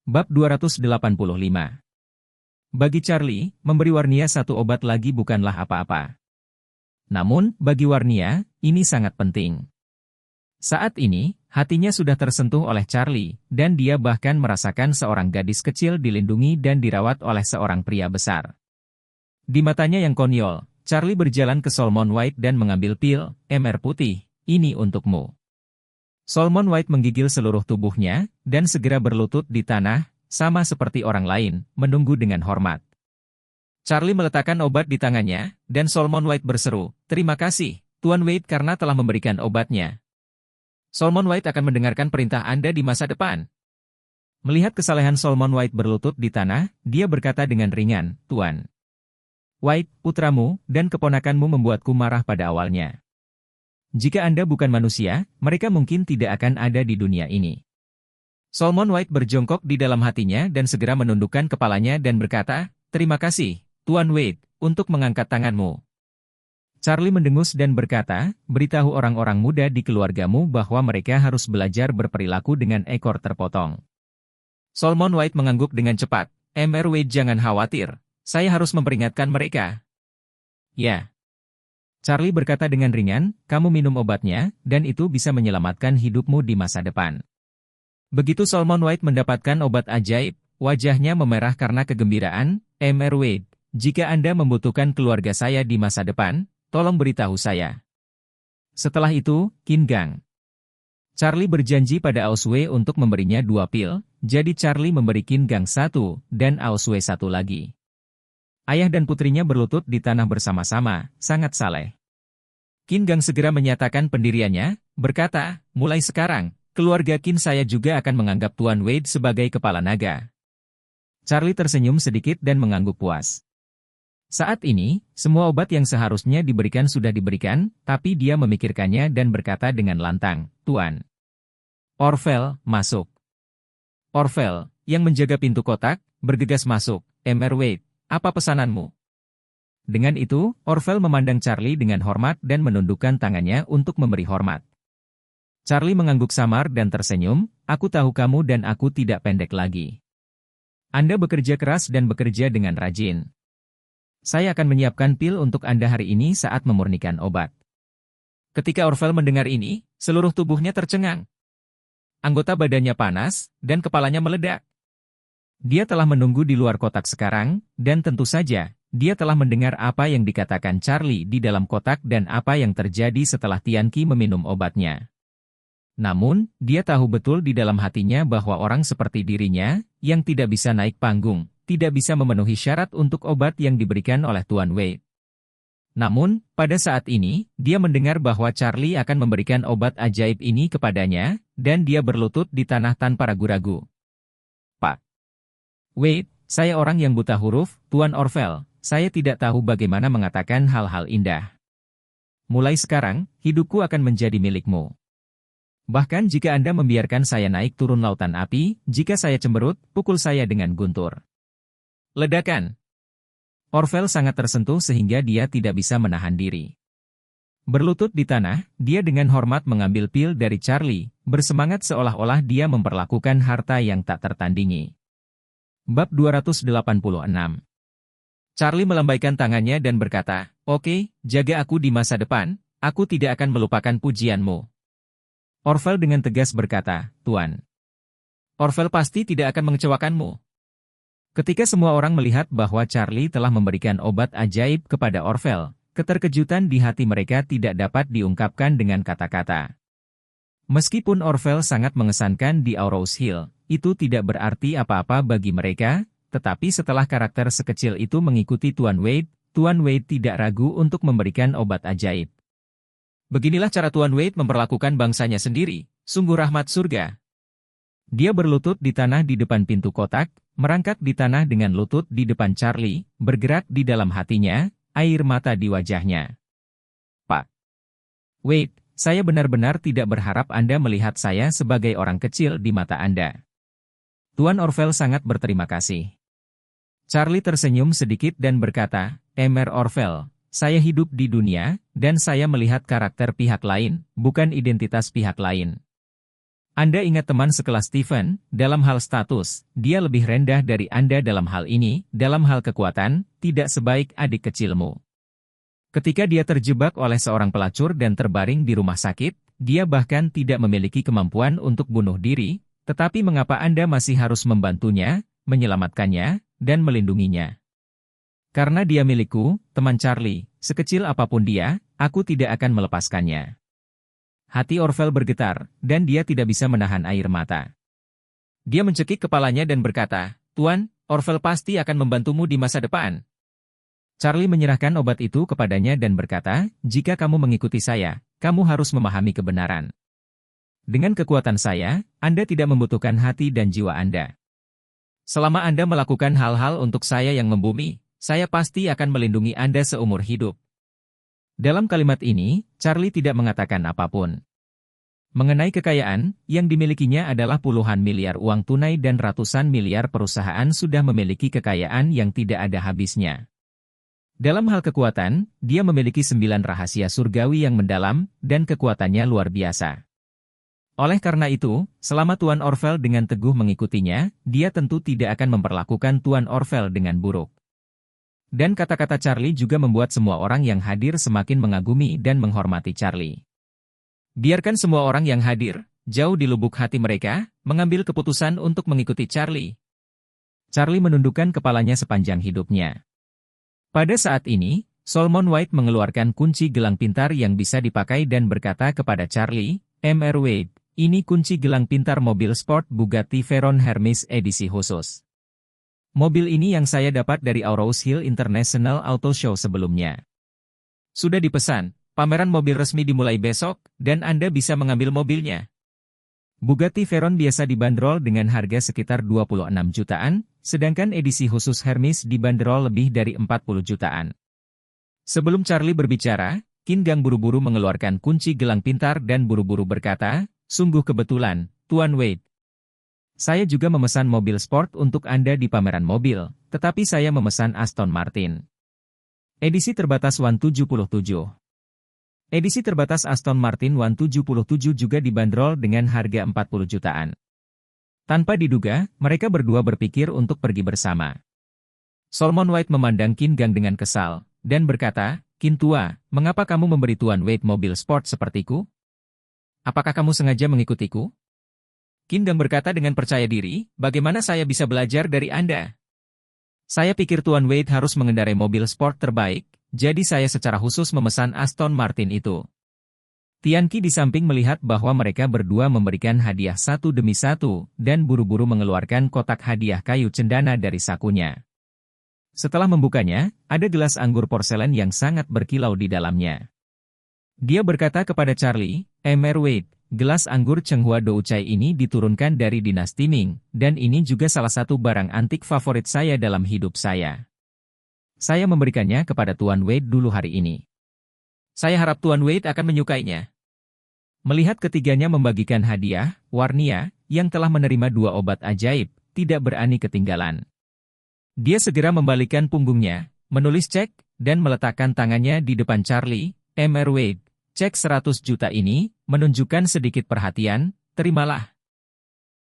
Bab 285. Bagi Charlie, memberi Warnia satu obat lagi bukanlah apa-apa. Namun, bagi Warnia, ini sangat penting. Saat ini, hatinya sudah tersentuh oleh Charlie, dan dia bahkan merasakan seorang gadis kecil dilindungi dan dirawat oleh seorang pria besar. Di matanya yang konyol, Charlie berjalan ke Solomon White dan mengambil pil, MR putih, ini untukmu. Solomon White menggigil seluruh tubuhnya, dan segera berlutut di tanah, sama seperti orang lain, menunggu dengan hormat. Charlie meletakkan obat di tangannya, dan Solomon White berseru, "Terima kasih, Tuan Wade karena telah memberikan obatnya. Solomon White akan mendengarkan perintah Anda di masa depan." Melihat kesalehan Solomon White berlutut di tanah, dia berkata dengan ringan, "Tuan White, putramu, dan keponakanmu membuatku marah pada awalnya. Jika Anda bukan manusia, mereka mungkin tidak akan ada di dunia ini." Solomon White berjongkok di dalam hatinya dan segera menundukkan kepalanya dan berkata, "Terima kasih, Tuan Wade, untuk mengangkat tanganmu." Charlie mendengus dan berkata, "Beritahu orang-orang muda di keluargamu bahwa mereka harus belajar berperilaku dengan ekor terpotong." Solomon White mengangguk dengan cepat, "Mr. Wade jangan khawatir, saya harus memperingatkan mereka." "Ya." Charlie berkata dengan ringan, "Kamu minum obatnya, dan itu bisa menyelamatkan hidupmu di masa depan." Begitu Solomon White mendapatkan obat ajaib, wajahnya memerah karena kegembiraan. "Mr. Wade, jika Anda membutuhkan keluarga saya di masa depan, tolong beritahu saya." Setelah itu, Qin Gang. Charlie berjanji pada Aoswee untuk memberinya 2 pil, jadi Charlie memberi Qin Gang 1, dan Aoswee 1 lagi. Ayah dan putrinya berlutut di tanah bersama-sama, sangat saleh. Qin Gang segera menyatakan pendiriannya, berkata, "Mulai sekarang, keluarga Qin saya juga akan menganggap Tuan Wade sebagai kepala naga." Charlie tersenyum sedikit dan mengangguk puas. Saat ini, semua obat yang seharusnya diberikan sudah diberikan, tapi dia memikirkannya dan berkata dengan lantang, "Tuan Orvel, masuk." Orvel, yang menjaga pintu kotak, bergegas masuk. "Mr. Wade, apa pesananmu?" Dengan itu, Orvel memandang Charlie dengan hormat dan menundukkan tangannya untuk memberi hormat. Charlie mengangguk samar dan tersenyum, "Aku tahu kamu dan aku tidak pendek lagi. Anda bekerja keras dan bekerja dengan rajin. Saya akan menyiapkan pil untuk Anda hari ini saat memurnikan obat." Ketika Orvel mendengar ini, seluruh tubuhnya tercengang. Anggota badannya panas, dan kepalanya meledak. Dia telah menunggu di luar kotak sekarang, dan tentu saja, dia telah mendengar apa yang dikatakan Charlie di dalam kotak dan apa yang terjadi setelah Tianqi meminum obatnya. Namun, dia tahu betul di dalam hatinya bahwa orang seperti dirinya, yang tidak bisa naik panggung, tidak bisa memenuhi syarat untuk obat yang diberikan oleh Tuan Wade. Namun, pada saat ini, dia mendengar bahwa Charlie akan memberikan obat ajaib ini kepadanya, dan dia berlutut di tanah tanpa ragu-ragu. "Pak Wade, saya orang yang buta huruf, Tuan Orvel, saya tidak tahu bagaimana mengatakan hal-hal indah. Mulai sekarang, hidupku akan menjadi milikmu. Bahkan jika Anda membiarkan saya naik turun lautan api, jika saya cemberut, pukul saya dengan guntur." Ledakan. Orvel sangat tersentuh sehingga dia tidak bisa menahan diri. Berlutut di tanah, dia dengan hormat mengambil pil dari Charlie, bersemangat seolah-olah dia memperlakukan harta yang tak tertandingi. Bab 286. Charlie melambaikan tangannya dan berkata, "Oke, jaga aku di masa depan, aku tidak akan melupakan pujianmu." Orvel dengan tegas berkata, "Tuan Orvel pasti tidak akan mengecewakanmu." Ketika semua orang melihat bahwa Charlie telah memberikan obat ajaib kepada Orvel, keterkejutan di hati mereka tidak dapat diungkapkan dengan kata-kata. Meskipun Orvel sangat mengesankan di Aurous Hill, itu tidak berarti apa-apa bagi mereka, tetapi setelah karakter sekecil itu mengikuti Tuan Wade tidak ragu untuk memberikan obat ajaib. Beginilah cara Tuan Wade memperlakukan bangsanya sendiri, sungguh rahmat surga. Dia berlutut di tanah di depan pintu kotak, merangkak di tanah dengan lutut di depan Charlie, bergerak di dalam hatinya, air mata di wajahnya. "Pak Wade, saya benar-benar tidak berharap Anda melihat saya sebagai orang kecil di mata Anda." Tuan Orvel sangat berterima kasih. Charlie tersenyum sedikit dan berkata, "Mr. Orvel, saya hidup di dunia, dan saya melihat karakter pihak lain, bukan identitas pihak lain. Anda ingat teman sekelas Stephen, dalam hal status, dia lebih rendah dari Anda dalam hal ini, dalam hal kekuatan, tidak sebaik adik kecilmu. Ketika dia terjebak oleh seorang pelacur dan terbaring di rumah sakit, dia bahkan tidak memiliki kemampuan untuk bunuh diri, tetapi mengapa Anda masih harus membantunya, menyelamatkannya, dan melindunginya? Karena dia milikku, teman Charlie, sekecil apapun dia, aku tidak akan melepaskannya. Hati Orville bergetar, dan dia tidak bisa menahan air mata. Dia mencekik kepalanya dan berkata, "Tuan, Orville pasti akan membantumu di masa depan." Charlie menyerahkan obat itu kepadanya dan berkata, "Jika kamu mengikuti saya, kamu harus memahami kebenaran. Dengan kekuatan saya, Anda tidak membutuhkan hati dan jiwa Anda. Selama Anda melakukan hal-hal untuk saya yang membumi, saya pasti akan melindungi Anda seumur hidup." Dalam kalimat ini, Charlie tidak mengatakan apapun. Mengenai kekayaan, yang dimilikinya adalah puluhan miliar uang tunai dan ratusan miliar perusahaan sudah memiliki kekayaan yang tidak ada habisnya. Dalam hal kekuatan, dia memiliki 9 rahasia surgawi yang mendalam, dan kekuatannya luar biasa. Oleh karena itu, selama Tuan Orville dengan teguh mengikutinya, dia tentu tidak akan memperlakukan Tuan Orville dengan buruk. Dan kata-kata Charlie juga membuat semua orang yang hadir semakin mengagumi dan menghormati Charlie. Biarkan semua orang yang hadir, jauh di lubuk hati mereka, mengambil keputusan untuk mengikuti Charlie. Charlie menundukkan kepalanya sepanjang hidupnya. Pada saat ini, Solomon White mengeluarkan kunci gelang pintar yang bisa dipakai dan berkata kepada Charlie, "Mr. Wade, ini kunci gelang pintar mobil sport Bugatti Veyron Hermes edisi khusus. Mobil ini yang saya dapat dari Aurous Hill International Auto Show sebelumnya. Sudah dipesan, pameran mobil resmi dimulai besok, dan Anda bisa mengambil mobilnya." Bugatti Veyron biasa dibanderol dengan harga sekitar 26 jutaan, sedangkan edisi khusus Hermes dibanderol lebih dari 40 jutaan. Sebelum Charlie berbicara, Qin Gang buru-buru mengeluarkan kunci gelang pintar dan buru-buru berkata, "Sungguh kebetulan, Tuan Wade. Saya juga memesan mobil sport untuk Anda di pameran mobil, tetapi saya memesan Aston Martin. Edisi terbatas 177. Edisi terbatas Aston Martin 177 juga dibanderol dengan harga 40 jutaan. Tanpa diduga, mereka berdua berpikir untuk pergi bersama. Solomon White memandang Qin Gang dengan kesal, dan berkata, "Qin tua, mengapa kamu memberi Tuan Wade mobil sport sepertiku? Apakah kamu sengaja mengikutiku?" Qin Gang berkata dengan percaya diri, "Bagaimana saya bisa belajar dari Anda? Saya pikir Tuan Wade harus mengendarai mobil sport terbaik, jadi saya secara khusus memesan Aston Martin itu." Tianqi di samping melihat bahwa mereka berdua memberikan hadiah satu demi satu, dan buru-buru mengeluarkan kotak hadiah kayu cendana dari sakunya. Setelah membukanya, ada gelas anggur porselen yang sangat berkilau di dalamnya. Dia berkata kepada Charlie, "Mr. Wade, gelas anggur Chenghua Doucai ini diturunkan dari dinasti Ming, dan ini juga salah satu barang antik favorit saya dalam hidup saya. Saya memberikannya kepada Tuan Wade dulu hari ini. Saya harap Tuan Wade akan menyukainya." Melihat ketiganya membagikan hadiah, Warnia, yang telah menerima 2 obat ajaib, tidak berani ketinggalan. Dia segera membalikkan punggungnya, menulis cek, dan meletakkan tangannya di depan Charlie. "Mr. Wade, cek 100 juta ini, menunjukkan sedikit perhatian, terimalah."